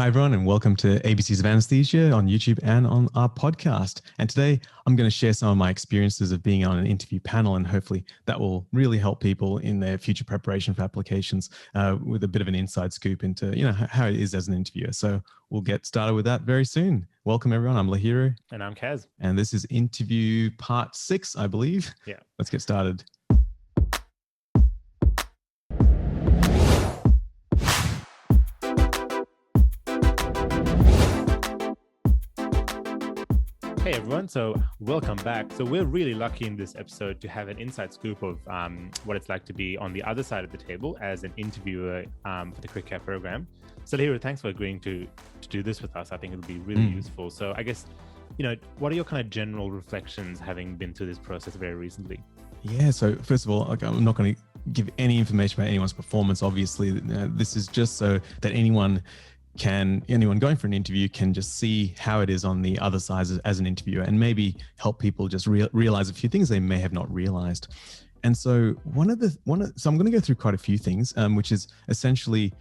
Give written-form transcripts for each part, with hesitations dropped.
Hi, everyone, and welcome to ABCs of Anaesthesia on YouTube and on our podcast. And today I'm going to share some of my experiences of being on an interview panel, and hopefully that will really help people in their future preparation for applications with a bit of an inside scoop into, how it is as an interviewer. So we'll get started with that very soon. Welcome, everyone. I'm Lahiru. And I'm Kaz. And this is interview part 6, I believe. Yeah. Let's get started. Hey everyone, so welcome back. So we're really lucky in this episode to have an inside scoop of what it's like to be on the other side of the table as an interviewer for the Quick Care program. So Lahiru, thanks for agreeing to do this with us. I think it'll be really useful. So I guess, what are your kind of general reflections having been through this process very recently? Yeah, so first of all, I'm not going to give any information about anyone's performance. Obviously, this is just so that anyone going for an interview can just see how it is on the other side as an interviewer, and maybe help people just realize a few things they may have not realized. And so so I'm going to go through quite a few things, which is essentially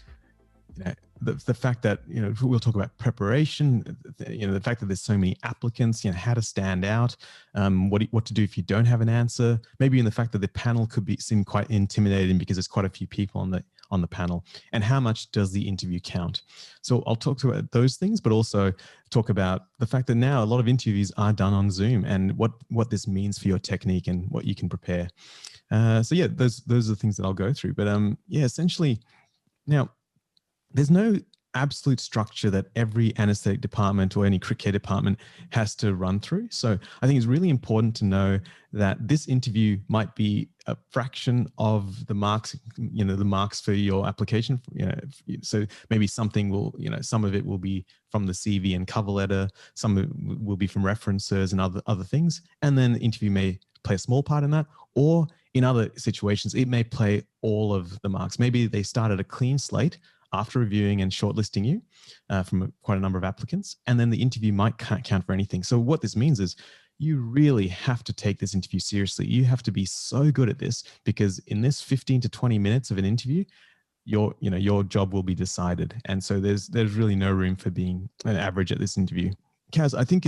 the fact that, we'll talk about preparation, the fact that there's so many applicants, how to stand out, what to do if you don't have an answer, maybe in the fact that the panel could seem quite intimidating because there's quite a few people on the panel, and how much does the interview count. So I'll talk about those things, but also talk about the fact that now a lot of interviews are done on Zoom, and what this means for your technique and what you can prepare. Those are the things that I'll go through. But essentially, now, there's no absolute structure that every anesthetic department or any Quick Care department has to run through. So I think it's really important to know that this interview might be a fraction of the marks, the marks for your application. So maybe something will, some of it will be from the CV and cover letter, some of it will be from references and other things. And then the interview may play a small part in that, or in other situations, it may play all of the marks. Maybe they start at a clean slate after reviewing and shortlisting you from quite a number of applicants, and then the interview might can't count for anything. So what this means is you really have to take this interview seriously. You have to be so good at this, because in this 15 to 20 minutes of an interview, your job will be decided. And so there's really no room for being an average at this interview. Kaz, I think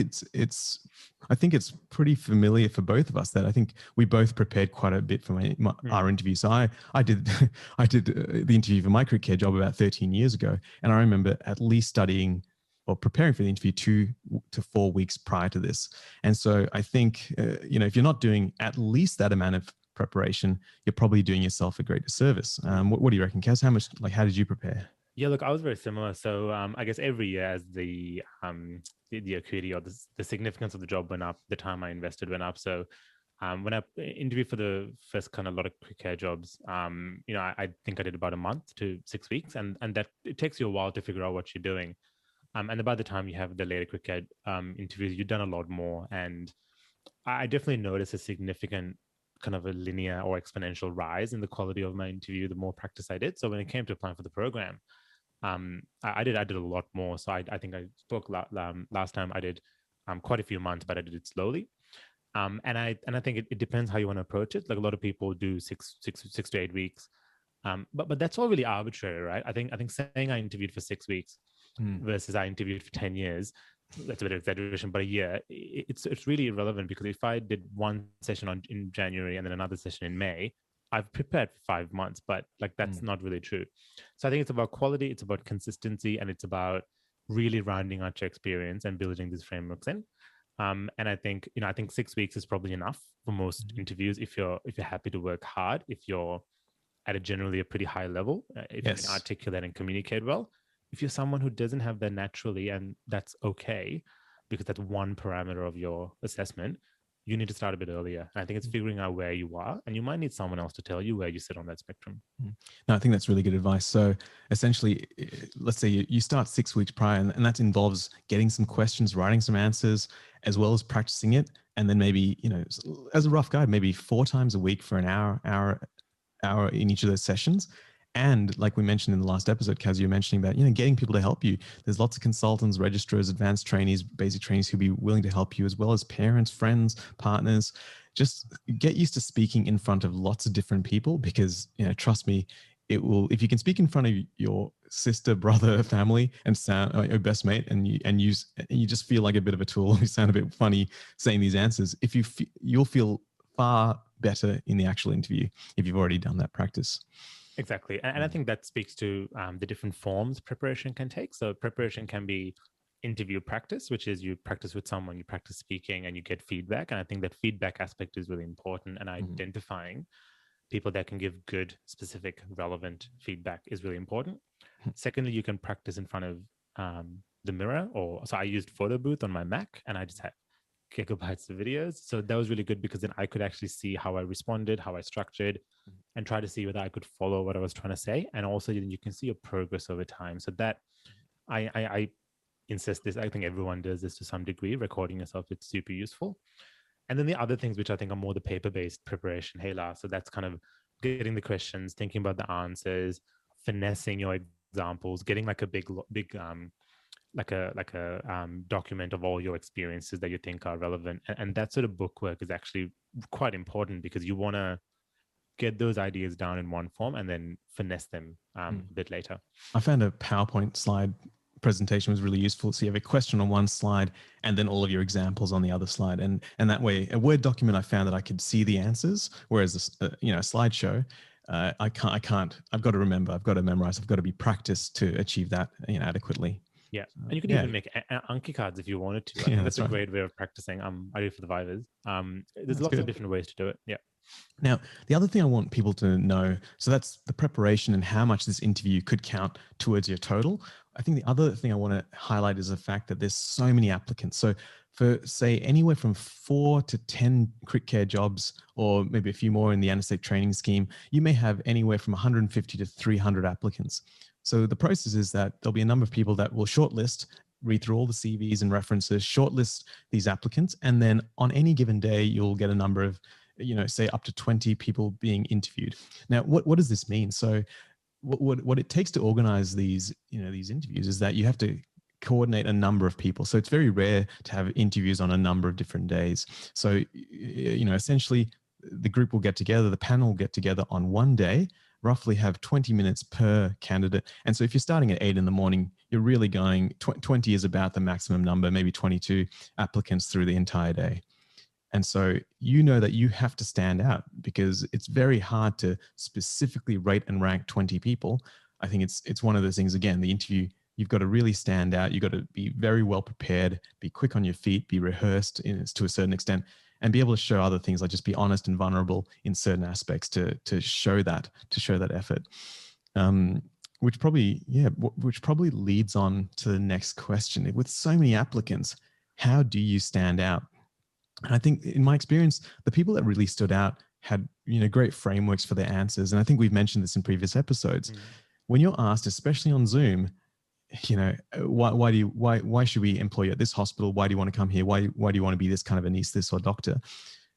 it's pretty familiar for both of us that I think we both prepared quite a bit for our interview. So I did the interview for my Quick Care job about 13 years ago, and I remember at least studying or preparing for the interview 2 to 4 weeks prior to this. And so I think if you're not doing at least that amount of preparation, you're probably doing yourself a great disservice. What do you reckon, Kaz? How did you prepare? Yeah, look, I was very similar. So I guess every year as the acuity or the significance of the job went up, the time I invested went up. So when I interviewed for the first kind of lot of Quick Care jobs, I think I did about a month to 6 weeks, and that it takes you a while to figure out what you're doing. And then by the time you have the later Quick Care interviews, you've done a lot more. And I definitely noticed a significant kind of a linear or exponential rise in the quality of my interview the more practice I did. So when it came to applying for the program, I did a lot more. So I think I spoke last time. I did quite a few months, but I did it slowly. And I think it depends how you want to approach it. Like a lot of people do six to 8 weeks, but that's all really arbitrary, right? I think saying I interviewed for 6 weeks versus I interviewed for 10 years, that's a bit of exaggeration, but a year, it's really irrelevant, because if I did one session in January and then another session in May, I've prepared for 5 months, but that's not really true. So I think it's about quality, it's about consistency, and it's about really rounding out your experience and building these frameworks in. And I think 6 weeks is probably enough for most interviews if you're happy to work hard, if you're at a pretty high level, if you can articulate and communicate well. If you're someone who doesn't have that naturally, and that's okay, because that's one parameter of your assessment, you need to start a bit earlier. And I think it's figuring out where you are, and you might need someone else to tell you where you sit on that spectrum. No, I think that's really good advice. So essentially, let's say you start 6 weeks prior, and that involves getting some questions, writing some answers, as well as practicing it. And then maybe, as a rough guide, maybe 4 times a week for an hour in each of those sessions. And like we mentioned in the last episode, Kaz, you're mentioning about, getting people to help you. There's lots of consultants, registrars, advanced trainees, basic trainees who'll be willing to help you, as well as parents, friends, partners. Just get used to speaking in front of lots of different people, because, trust me, it will, if you can speak in front of your sister, brother, family, and sound your best mate, and you just feel like a bit of a tool. You sound a bit funny saying these answers. If you'll feel far better in the actual interview if you've already done that practice. Exactly. And I think that speaks to the different forms preparation can take. So preparation can be interview practice, which is you practice with someone, you practice speaking and you get feedback. And I think that feedback aspect is really important, and identifying people that can give good, specific, relevant feedback is really important. Secondly, you can practice in front of the mirror, so I used Photo Booth on my Mac, and I just had gigabytes of videos. So that was really good because then I could actually see how I responded, how I structured, and try to see whether I could follow what I was trying to say. And also then you can see your progress over time. So that I insist this. I think everyone does this to some degree. Recording yourself, it's super useful. And then the other things which I think are more the paper-based preparation, Hela. So that's kind of getting the questions, thinking about the answers, finessing your examples, getting like a big document of all your experiences that you think are relevant. And that sort of bookwork is actually quite important because you want to get those ideas down in one form and then finesse them a bit later. I found a PowerPoint slide presentation was really useful. So you have a question on one slide and then all of your examples on the other slide. And that way, a Word document, I found that I could see the answers, whereas a slideshow, I can't, I've got to remember, I've got to memorize, I've got to be practiced to achieve that adequately. Yeah. And you can even make Anki cards if you wanted to. I think that's a great way of practicing. I do it for the Vivas. There's lots of different ways to do it. Yeah. Now, the other thing I want people to know, so that's the preparation and how much this interview could count towards your total. I think the other thing I want to highlight is the fact that there's so many applicants. So for, say, anywhere from 4 to 10 crit care jobs, or maybe a few more in the anesthetic training scheme, you may have anywhere from 150 to 300 applicants. So the process is that there'll be a number of people that will shortlist, read through all the CVs and references, shortlist these applicants, and then on any given day, you'll get a number of, say up to 20 people being interviewed. Now, what does this mean? So what it takes to organize these, these interviews is that you have to coordinate a number of people. So it's very rare to have interviews on a number of different days. So, essentially the group will get together, the panel will get together on one day, roughly have 20 minutes per candidate. And so if you're starting at 8 in the morning, you're really going, 20 is about the maximum number, maybe 22 applicants through the entire day. And so that you have to stand out because it's very hard to specifically rate and rank 20 people. I think it's one of those things, again, the interview, you've got to really stand out. You've got to be very well prepared, be quick on your feet, be rehearsed to a certain extent, and be able to show other things, like just be honest and vulnerable in certain aspects to show that effort. Which probably leads on to the next question. With so many applicants, how do you stand out? And I think in my experience, the people that really stood out had, great frameworks for their answers. And I think we've mentioned this in previous episodes. When you're asked, especially on Zoom, why should we employ you at this hospital? Why do you want to come here? Why do you want to be this kind of anaesthetist or doctor?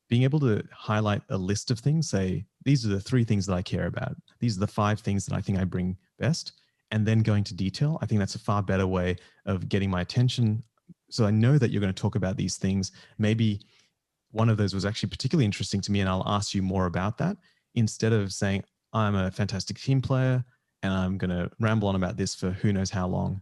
Being able to highlight a list of things, say, these are the 3 things that I care about. These are the 5 things that I think I bring best. And then going to detail, I think that's a far better way of getting my attention. So I know that you're going to talk about these things. Maybe one of those was actually particularly interesting to me, and I'll ask you more about that, instead of saying, I'm a fantastic team player and I'm going to ramble on about this for who knows how long,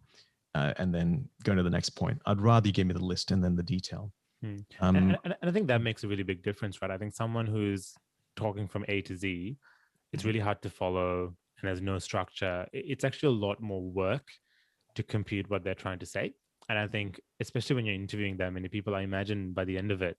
and then go to the next point. I'd rather you give me the list and then the detail. And I think that makes a really big difference, right? I think someone who's talking from A to Z, it's really hard to follow and there's no structure. It's actually a lot more work to compute what they're trying to say. And I think, especially when you're interviewing that many people, I imagine by the end of it,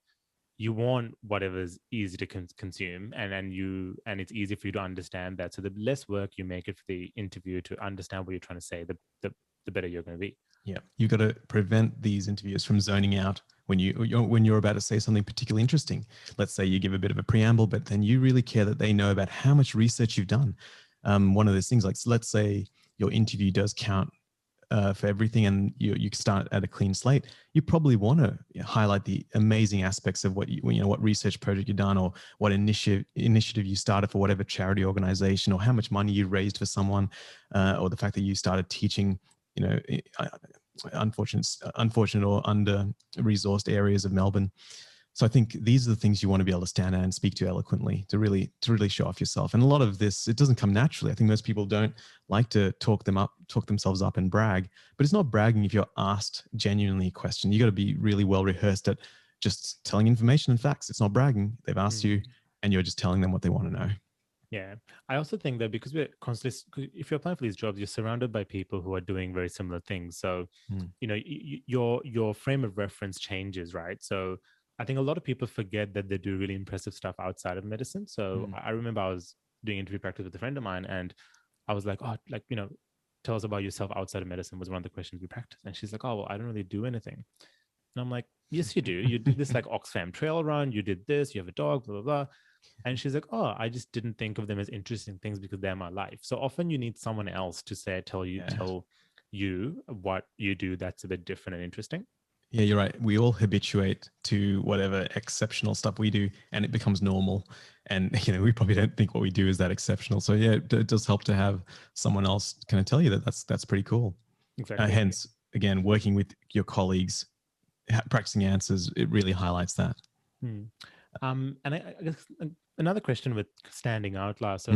you want whatever's easy to consume, and it's easy for you to understand that. So the less work you make it for the interviewer to understand what you're trying to say, the better you're going to be. Yeah, you've got to prevent these interviewers from zoning out when you're about to say something particularly interesting. Let's say you give a bit of a preamble, but then you really care that they know about how much research you've done. One of those things, like, so let's say your interview does count for everything, and you start at a clean slate. You probably want to highlight the amazing aspects of what research project you've done, or what initiative you started for whatever charity organization, or how much money you raised for someone, or the fact that you started teaching, unfortunate or under-resourced areas of Melbourne. So I think these are the things you want to be able to stand out and speak to eloquently to really show off yourself. And a lot of this, it doesn't come naturally. I think most people don't like to talk themselves up and brag, but it's not bragging if you're asked genuinely a question. You got to be really well rehearsed at just telling information and facts. It's not bragging. They've asked you and you're just telling them what they want to know. Yeah. I also think that because we're constantly, if you're applying for these jobs, you're surrounded by people who are doing very similar things. So, you know, your frame of reference changes, right? So I think a lot of people forget that they do really impressive stuff outside of medicine. So I remember I was doing interview practice with a friend of mine and I was like, oh, like, you know, tell us about yourself outside of medicine was one of the questions we practiced. And she's like, oh, well, I don't really do anything. And I'm like, yes, you do. You did this like Oxfam trail run. You did this. You have a dog, blah, blah, blah. And she's like, oh, I just didn't think of them as interesting things because they're my life. So often you need someone else to say, tell you what you do that's a bit different and interesting. Yeah, you're right. We all habituate to whatever exceptional stuff we do and it becomes normal. And, you know, we probably don't think what we do is that exceptional. So yeah, it does help to have someone else kind of tell you that that's pretty cool. Exactly. Hence, again, working with your colleagues, practicing answers, it really highlights that. And I guess another question with standing out, Lars. So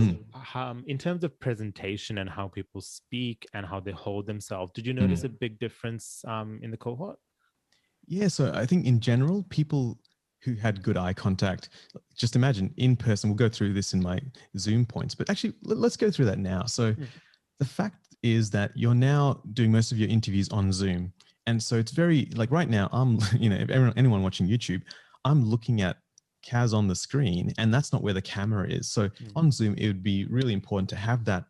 in terms of presentation and how people speak and how they hold themselves, did you notice a big difference in the cohort? Yeah, so I think in general, people who had good eye contact, just imagine in person, we'll go through this in my Zoom points, but actually let's go through that now. So the fact is that you're now doing most of your interviews on Zoom. And so it's very, like right now, I'm, you know, if anyone watching YouTube, I'm looking at Kaz on the screen and that's not where the camera is. So on Zoom, it would be really important to have that,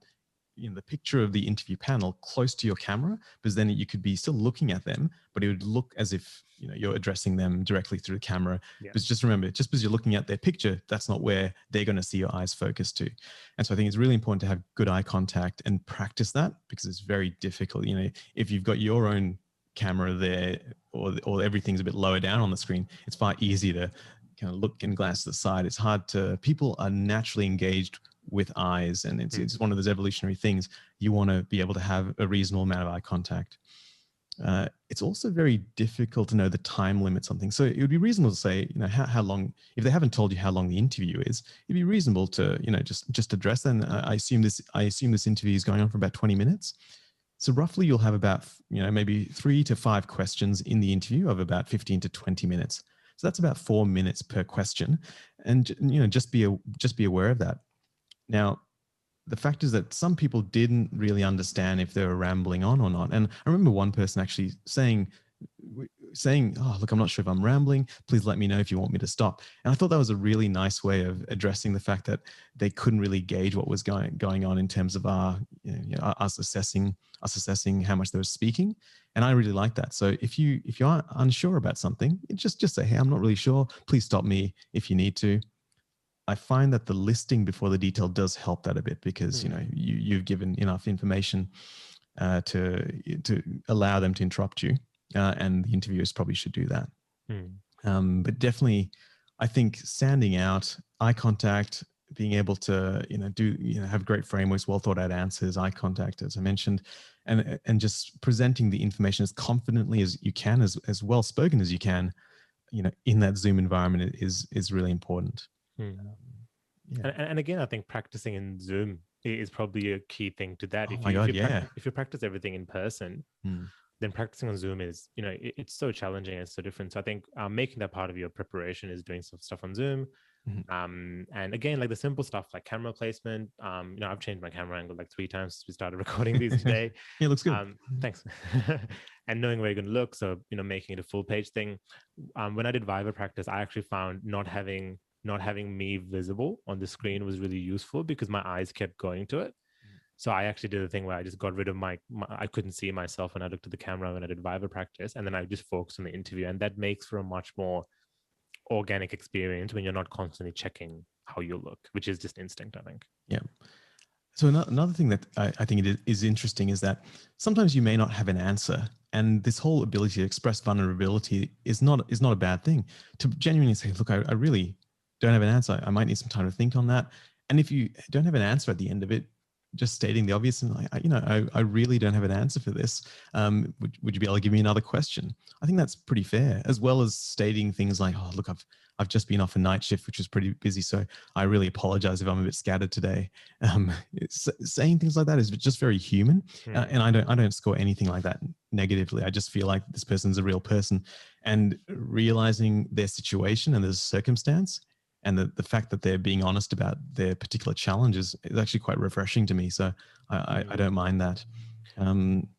you know, the picture of the interview panel close to your camera, because then you could be still looking at them, but it would look as if, you know, you're addressing them directly through the camera. Yeah. But just remember, just because you're looking at their picture, that's not where they're going to see your eyes focused to. And so I think it's really important to have good eye contact and practice that because it's very difficult. You know, if you've got your own camera there or everything's a bit lower down on the screen, it's far easier to kind of look and glance to the side. It's hard to, people are naturally engaged with eyes and it's one of those evolutionary things. You want to be able to have a reasonable amount of eye contact. It's also very difficult to know the time limits on things. So it would be reasonable to say, you know, how long, if they haven't told you how long the interview is, it'd be reasonable to, you know, just address them. I assume this interview is going on for about 20 minutes. So roughly you'll have about, you know, maybe 3 to 5 questions in the interview of about 15 to 20 minutes. So that's about 4 minutes per question. And, you know, just be aware of that. Now, the fact is that some people didn't really understand if they were rambling on or not. And I remember one person actually saying, oh, look, I'm not sure if I'm rambling. Please let me know if you want me to stop. And I thought that was a really nice way of addressing the fact that they couldn't really gauge what was going on in terms of us assessing how much they were speaking. And I really like that. So if you're unsure about something, just say, hey, I'm not really sure. Please stop me if you need to. I find that the listing before the detail does help that a bit because, you know, you've given enough information to allow them to interrupt you. And the interviewers probably should do that. But definitely, I think standing out, eye contact, being able to, you know, have great frameworks, well thought out answers, eye contact, as I mentioned, and just presenting the information as confidently as you can, as well spoken as you can, you know, in that Zoom environment is really important. Yeah. And again, I think practicing in Zoom is probably a key thing to that. If you practice everything in person, then practicing on Zoom is, you know, it's so challenging and so different. So I think making that part of your preparation is doing some stuff on Zoom. And again, like the simple stuff like camera placement. You know, I've changed my camera angle like 3 times since we started recording these today. Yeah, it looks good. Thanks. And knowing where you're going to look. So, you know, making it a full page thing. When I did Viva practice, I actually found not having me visible on the screen was really useful because my eyes kept going to it. So I actually did a thing where I just got rid of I couldn't see myself when I looked at the camera when I did Viva practice. And then I just focused on the interview. And that makes for a much more organic experience when you're not constantly checking how you look, which is just instinct, I think. Yeah. So another thing that I think it is interesting is that sometimes you may not have an answer. And this whole ability to express vulnerability is not a bad thing. To genuinely say, look, I really don't have an answer. I might need some time to think on that. And if you don't have an answer at the end of it, just stating the obvious and I really don't have an answer for this. Would you be able to give me another question? I think that's pretty fair, as well as stating things like, oh, look, I've just been off a night shift, which was pretty busy. So I really apologize if I'm a bit scattered today. Saying things like that is just very human. And I don't score anything like that negatively. I just feel like this person's a real person, and realizing their situation and their circumstance and the fact that they're being honest about their particular challenges is actually quite refreshing to me. So I don't mind that.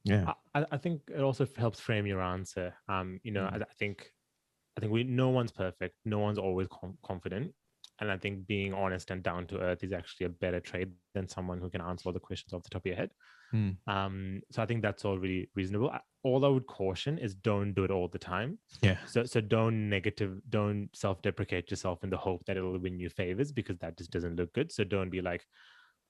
Yeah. I think it also helps frame your answer. I think no one's perfect. No one's always confident. And I think being honest and down to earth is actually a better trait than someone who can answer all the questions off the top of your head. So I think that's all really reasonable. All I would caution is don't do it all the time. Yeah. So don't self-deprecate yourself in the hope that it'll win you favors, because that just doesn't look good. So don't be like,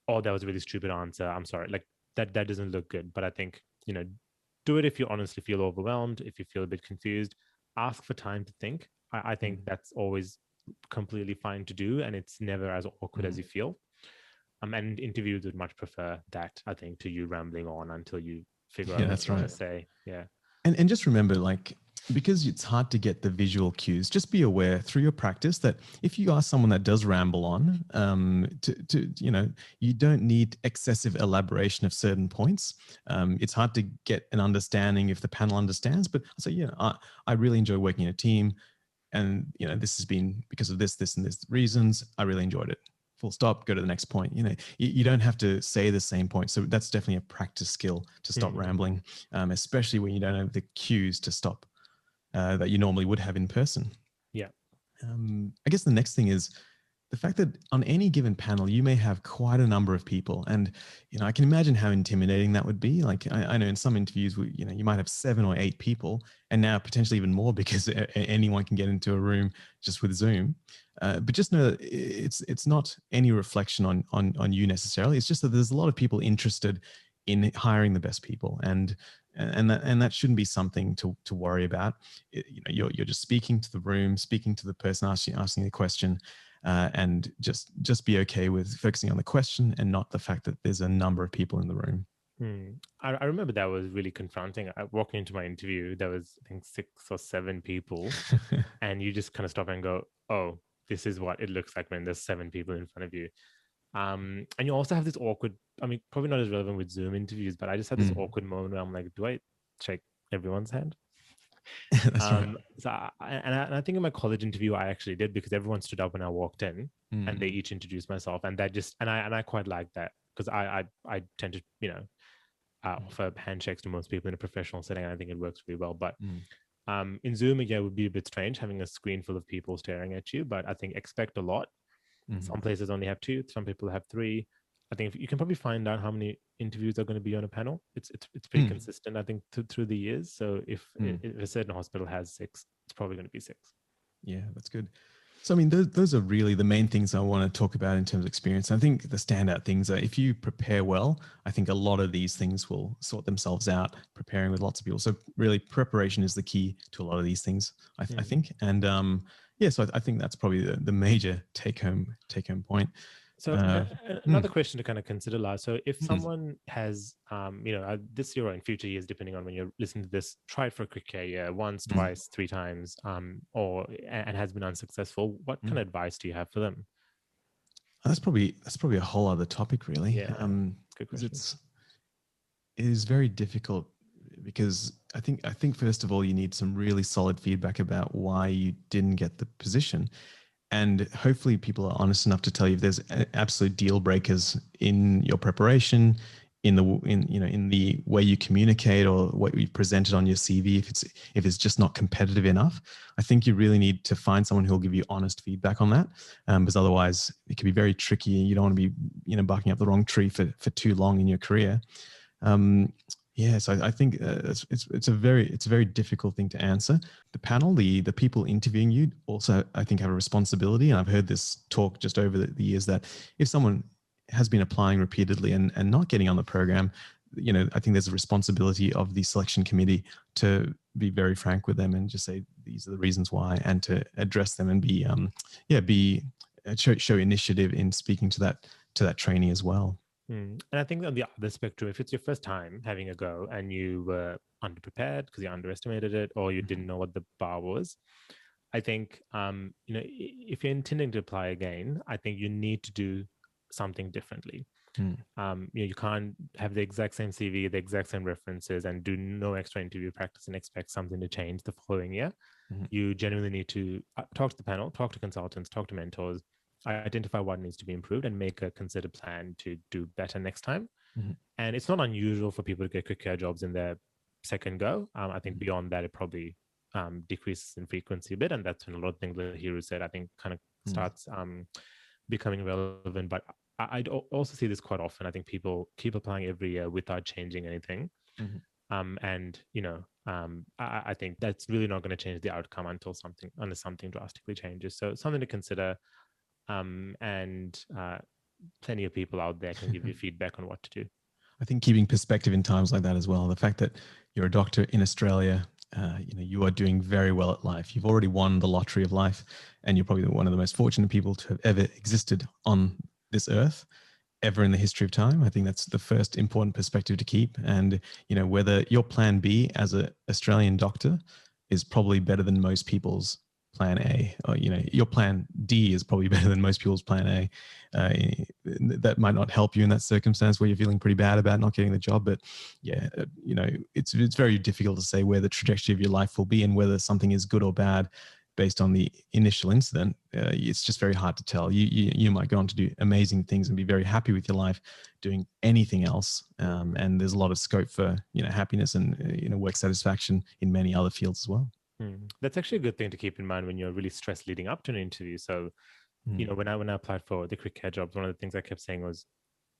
oh, that was a really stupid answer, I'm sorry. Like that doesn't look good. But I think, do it if you honestly feel overwhelmed, if you feel a bit confused. Ask for time to think. I think that's always completely fine to do, and it's never as awkward as you feel. And interviews would much prefer that, I think, to you rambling on until you figure out what you want to say. Yeah. And just remember, like, because it's hard to get the visual cues, just be aware through your practice that if you are someone that does ramble on, you don't need excessive elaboration of certain points. It's hard to get an understanding if the panel understands, but so, I really enjoy working in a team, and, this has been because of this and this reasons. I really enjoyed it. Full stop, go to the next point. You don't have to say the same point. So that's definitely a practice skill to stop rambling, especially when you don't have the cues to stop that you normally would have in person. Yeah. I guess the next thing is the fact that on any given panel, you may have quite a number of people. And, I can imagine how intimidating that would be. Like I know in some interviews, you might have 7 or 8 people, and now potentially even more because anyone can get into a room just with Zoom. But just know that it's not any reflection on you necessarily. It's just that there's a lot of people interested in hiring the best people, and that shouldn't be something to worry about. You're just speaking to the room, speaking to the person asking the question, and just be okay with focusing on the question and not the fact that there's a number of people in the room. I remember that was really confronting. I walked into my interview, there was, I think, 6 or 7 people, and you just kind of stop and go, oh, this is what it looks like when there's 7 people in front of you. And you also have this awkward, probably not as relevant with Zoom interviews, but I just had this awkward moment where I'm like, do I shake everyone's hand? That's right. So I think in my college interview, I actually did, because everyone stood up when I walked in and they each introduced myself. And that just, and I quite like that, because I tend to, offer handshakes to most people in a professional setting. And I think it works really well. But in Zoom, it would be a bit strange having a screen full of people staring at you, but I think expect a lot. Some places only have 2, some people have 3. I think if you can probably find out how many interviews are going to be on a panel. It's pretty consistent, I think, through the years. So if a certain hospital has 6, it's probably going to be 6. Yeah, that's good. So, those are really the main things I want to talk about in terms of experience. I think the standout things are, if you prepare well, I think a lot of these things will sort themselves out, preparing with lots of people. So really preparation is the key to a lot of these things, I think. And so I think that's probably the major take home point. So another question to kind of consider, Lars. So if someone has, this year or in future years, depending on when you're listening to this, tried for a quick care year once, twice, 3 times, and has been unsuccessful, what kind of advice do you have for them? That's probably a whole other topic, really. Yeah, good question. It is very difficult, because I think first of all, you need some really solid feedback about why you didn't get the position. And hopefully people are honest enough to tell you if there's absolute deal breakers in your preparation, in the way you communicate or what you presented on your CV. If it's just not competitive enough, I think you really need to find someone who will give you honest feedback on that, because otherwise it can be very tricky. You don't want to be barking up the wrong tree for too long in your career. So I think it's a very difficult thing to answer. The panel, the people interviewing you also, I think, have a responsibility. And I've heard this talk just over the years that if someone has been applying repeatedly and not getting on the program, I think there's a responsibility of the selection committee to be very frank with them and just say, these are the reasons why, and to address them and show initiative in speaking to that trainee as well. And I think on the other spectrum, if it's your first time having a go and you were underprepared because you underestimated it or you didn't know what the bar was, I think, if you're intending to apply again, I think you need to do something differently. You can't have the exact same CV, the exact same references, and do no extra interview practice and expect something to change the following year. You genuinely need to talk to the panel, talk to consultants, talk to mentors, identify what needs to be improved, and make a considered plan to do better next time. And it's not unusual for people to get quick care jobs in their second go. I think beyond that, it probably decreases in frequency a bit, and that's when a lot of things that Lahiru said, I think, kind of starts becoming relevant. But I also see this quite often. I think people keep applying every year without changing anything. I think that's really not going to change the outcome unless something drastically changes. So something to consider, and plenty of people out there can give you feedback on what to do. I think keeping perspective in times like that as well. The fact that you're a doctor in Australia, you are doing very well at life. You've already won the lottery of life, and you're probably one of the most fortunate people to have ever existed on this earth, ever in the history of time. I think that's the first important perspective to keep. And, whether your plan B as an Australian doctor is probably better than most people's plan A, or, your plan D is probably better than most people's plan A. That might not help you in that circumstance where you're feeling pretty bad about not getting the job. But it's very difficult to say where the trajectory of your life will be and whether something is good or bad based on the initial incident. It's just very hard to tell. You might go on to do amazing things and be very happy with your life doing anything else. And there's a lot of scope for, happiness and, work satisfaction in many other fields as well. That's actually a good thing to keep in mind when you're really stressed leading up to an interview. So, when I applied for the quick care jobs, one of the things I kept saying was,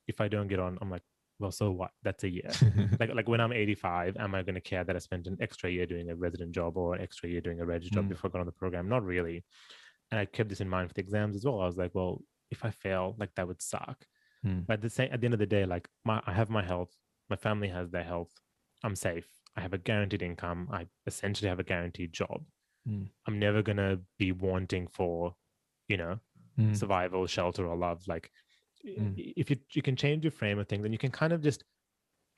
if I don't get on, I'm like, well, so what? That's a year. like when I'm 85, am I going to care that I spent an extra year doing a resident job or an extra year doing a reg job before I got on the program? Not really. And I kept this in mind for the exams as well. I was like, well, if I fail, like that would suck. But at the end of the day, like I have my health, my family has their health, I'm safe. I have a guaranteed income. I essentially have a guaranteed job. I'm never going to be wanting for, survival, shelter, or love. Like if you can change your frame of things, then you can kind of just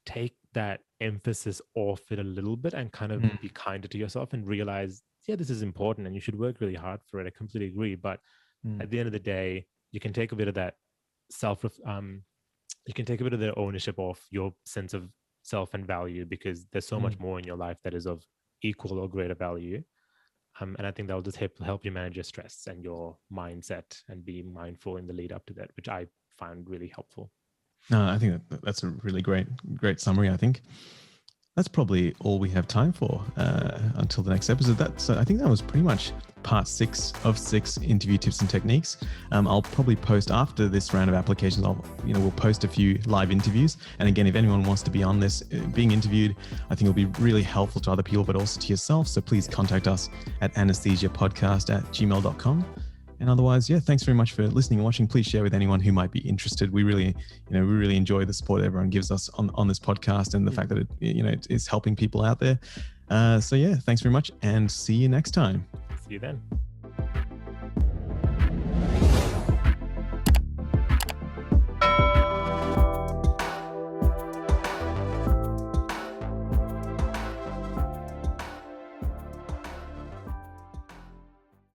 take that emphasis off it a little bit and kind of be kinder to yourself and realize, yeah, this is important and you should work really hard for it. I completely agree. But at the end of the day, you can take a bit of that you can take a bit of the ownership off your sense of self and value, because there's so much more in your life that is of equal or greater value. And I think that'll just help you manage your stress and your mindset and be mindful in the lead up to that, which I find really helpful. No, I think that's a really great summary. I think that's probably all we have time for until the next episode. So I think that was pretty much part 6 of 6 interview tips and techniques. I'll probably post after this round of applications. We'll post a few live interviews. And again, if anyone wants to be on this, being interviewed, I think it'll be really helpful to other people, but also to yourself. So please contact us at anaesthesiapodcast@gmail.com. And otherwise, thanks very much for listening and watching. Please share with anyone who might be interested. We really enjoy the support everyone gives us on this podcast and the fact that it is helping people out there. So thanks very much and see you next time. See you then.